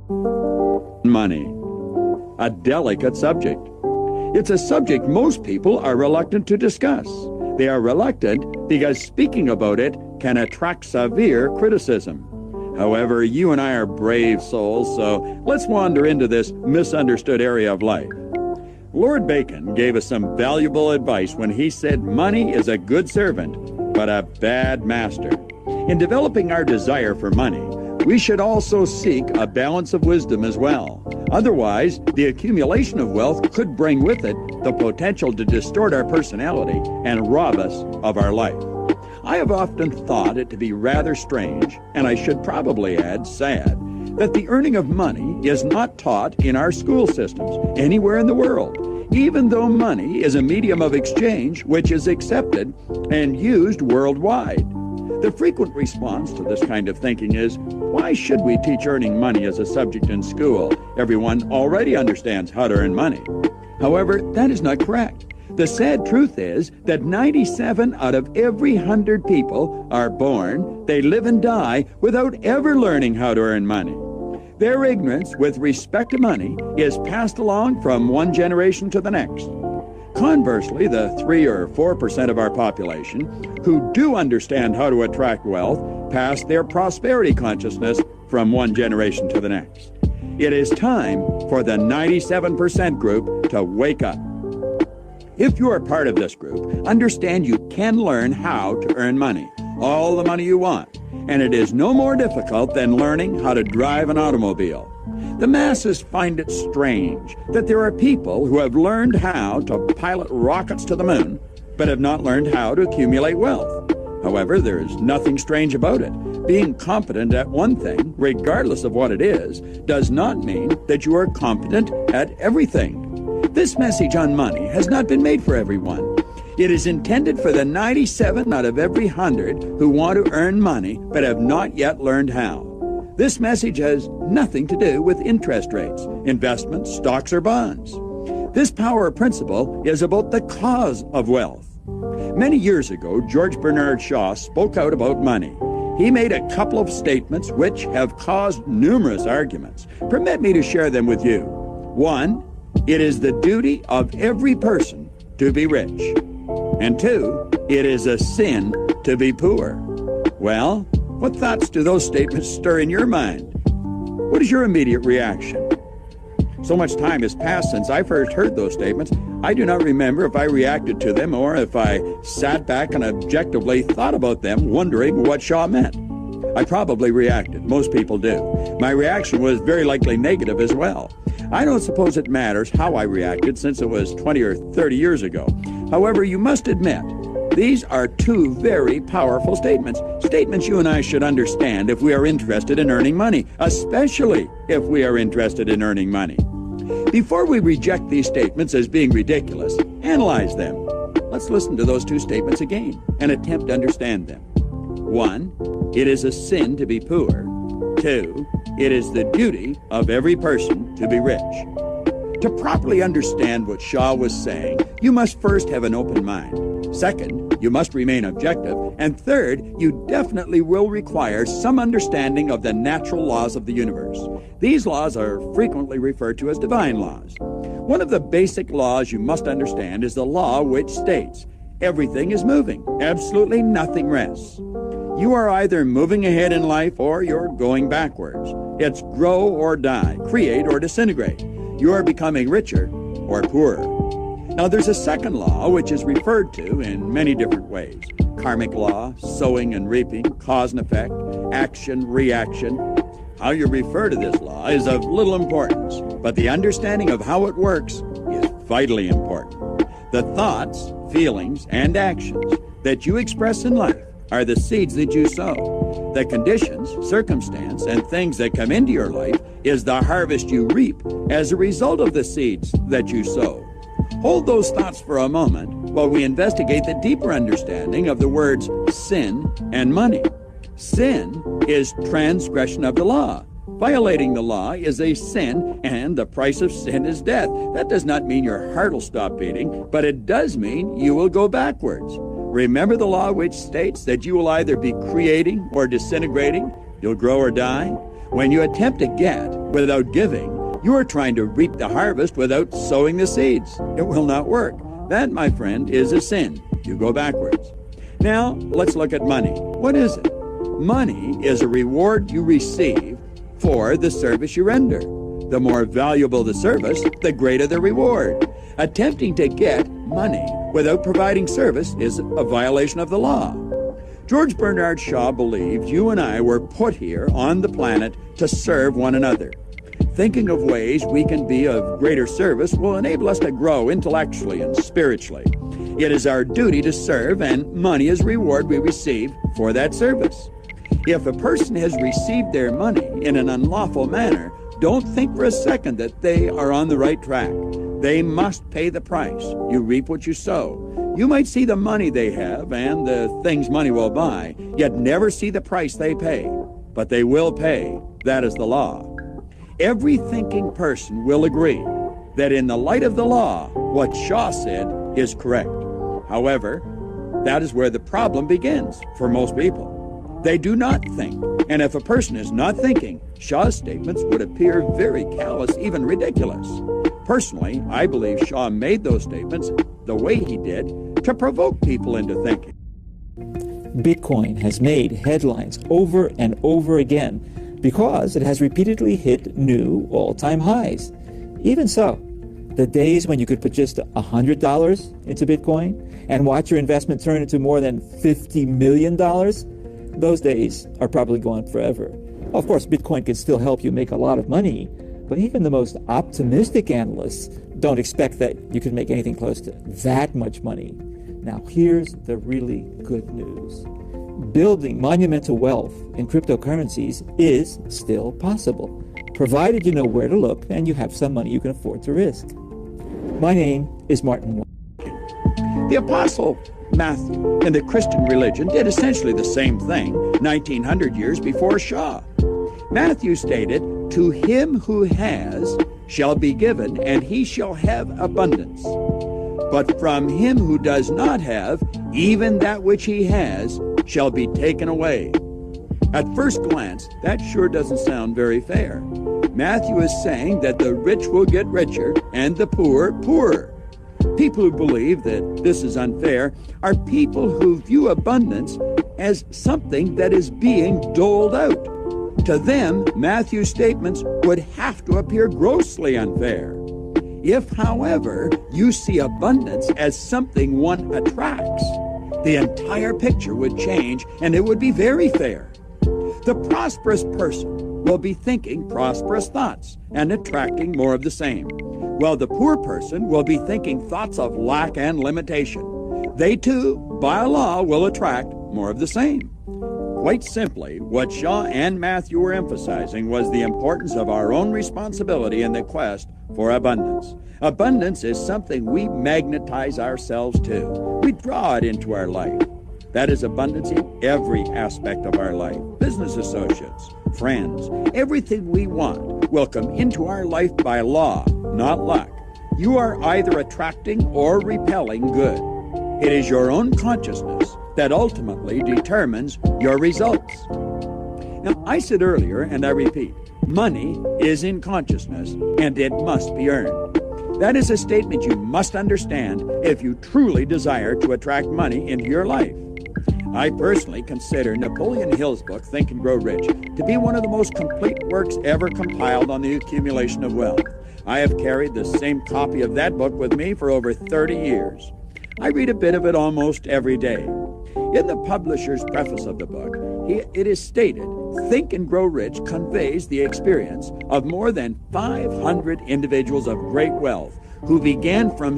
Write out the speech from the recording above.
Money. A delicate subject. It's a subject most people are reluctant to discuss. They are reluctant because speaking about it can attract severe criticism. However, you and I are brave souls, so let's wander into this misunderstood area of life. Lord Bacon gave us some valuable advice when he said money is a good servant, but a bad master. In developing our desire for money, we should also seek a balance of wisdom as well. Otherwise, the accumulation of wealth could bring with it the potential to distort our personality and rob us of our life. I have often thought it to be rather strange, and I should probably add sad, that the earning of money is not taught in our school systems anywhere in the world, even though money is a medium of exchange which is accepted and used worldwide. The frequent response to this kind of thinking is, why should we teach earning money as a subject in school? Everyone already understands how to earn money. However, that is not correct. The sad truth is that 97 out of every 100 people are born, they live and die without ever learning how to earn money. Their ignorance with respect to money is passed along from one generation to the next. Conversely, the 3 or 4% of our population who do understand how to attract wealth pass their prosperity consciousness from one generation to the next. It is time for the 97% group to wake up. If you are part of this group, understand you can learn how to earn money, all the money you want, and it is no more difficult than learning how to drive an automobile. The masses find it strange that there are people who have learned how to pilot rockets to the moon, but have not learned how to accumulate wealth. However, there is nothing strange about it. Being competent at one thing, regardless of what it is, does not mean that you are competent at everything. This message on money has not been made for everyone. It is intended for the 97 out of every 100 who want to earn money but have not yet learned how. This message has nothing to do with interest rates, investments, stocks, or bonds. This power principle is about the cause of wealth. Many years ago, George Bernard Shaw spoke out about money. He made a couple of statements which have caused numerous arguments. Permit me to share them with you. 1, it is the duty of every person to be rich. And 2, it is a sin to be poor. Well, what thoughts do those statements stir in your mind? What is your immediate reaction? So much time has passed since I first heard those statements, I do not remember if I reacted to them or if I sat back and objectively thought about them, wondering what Shaw meant. I probably reacted. Most people do. My reaction was very likely negative as well. I don't suppose it matters how I reacted since it was 20 or 30 years ago. However, you must admit, these are two very powerful statements. Statements you and I should understand if we are interested in earning money, especially if we are interested in earning money. Before we reject these statements as being ridiculous, analyze them. Let's listen to those two statements again and attempt to understand them. 1, it is a sin to be poor. 2, it is the duty of every person to be rich. To properly understand what Shaw was saying, you must first have an open mind. Second, you must remain objective. And third, you definitely will require some understanding of the natural laws of the universe. These laws are frequently referred to as divine laws. One of the basic laws you must understand is the law which states, everything is moving, absolutely nothing rests. You are either moving ahead in life or you're going backwards. It's grow or die, create or disintegrate. You are becoming richer or poorer. Now there's a second law which is referred to in many different ways. Karmic law, sowing and reaping, cause and effect, action, reaction. How you refer to this law is of little importance, but the understanding of how it works is vitally important. The thoughts, feelings, and actions that you express in life are the seeds that you sow. The conditions, circumstance, and things that come into your life is the harvest you reap as a result of the seeds that you sow. Hold those thoughts for a moment while we investigate the deeper understanding of the words sin and money. Sin is transgression of the law. Violating the law is a sin, and the price of sin is death. That does not mean your heart will stop beating, but it does mean you will go backwards. Remember the law which states that you will either be creating or disintegrating, you'll grow or die? When you attempt to get without giving, you are trying to reap the harvest without sowing the seeds. It will not work. That, my friend, is a sin. You go backwards. Now, let's look at money. What is it? Money is a reward you receive for the service you render. The more valuable the service, the greater the reward. Attempting to get money without providing service is a violation of the law. George Bernard Shaw believed you and I were put here on the planet to serve one another. Thinking of ways we can be of greater service will enable us to grow intellectually and spiritually. It is our duty to serve, and money is reward we receive for that service. If a person has received their money in an unlawful manner, don't think for a second that they are on the right track. They must pay the price. You reap what you sow. You might see the money they have and the things money will buy, yet never see the price they pay. But they will pay. That is the law. Every thinking person will agree that in the light of the law, what Shaw said is correct. However, that is where the problem begins for most people. They do not think, and if a person is not thinking, Shaw's statements would appear very callous, even ridiculous. Personally, I believe Shaw made those statements the way he did to provoke people into thinking. Bitcoin has made headlines over and over again because it has repeatedly hit new all-time highs. Even so, the days when you could put just $100 into Bitcoin and watch your investment turn into more than $50 million, those days are probably gone forever. Of course, Bitcoin can still help you make a lot of money, but even the most optimistic analysts don't expect that you can make anything close to that much money. Now, here's the really good news. Building monumental wealth in cryptocurrencies is still possible, provided you know where to look and you have some money you can afford to risk. My name is Martin. The Apostle Matthew in the Christian religion did essentially the same thing 1900 years before Shaw. Matthew stated, "To him who has shall be given, and he shall have abundance. But from him who does not have, even that which he has shall be taken away." At first glance, that sure doesn't sound very fair. Matthew is saying that the rich will get richer and the poor poorer. People who believe that this is unfair are people who view abundance as something that is being doled out. To them, Matthew's statements would have to appear grossly unfair. If, however, you see abundance as something one attracts, the entire picture would change and it would be very fair. The prosperous person will be thinking prosperous thoughts and attracting more of the same, while the poor person will be thinking thoughts of lack and limitation. They too, by law, will attract more of the same. Quite simply, what Shaw and Matthew were emphasizing was the importance of our own responsibility in the quest for abundance. Abundance is something we magnetize ourselves to. We draw it into our life. That is abundance in every aspect of our life. Business associates, friends, everything we want will come into our life by law, not luck. You are either attracting or repelling good. It is your own consciousness that ultimately determines your results. Now, I said earlier, and I repeat, money is in consciousness, and it must be earned. That is a statement you must understand if you truly desire to attract money into your life. I personally consider Napoleon Hill's book, Think and Grow Rich, to be one of the most complete works ever compiled on the accumulation of wealth. I have carried the same copy of that book with me for over 30 years. I read a bit of it almost every day. In the publisher's preface of the book, it is stated, Think and Grow Rich conveys the experience of more than 500 individuals of great wealth who began from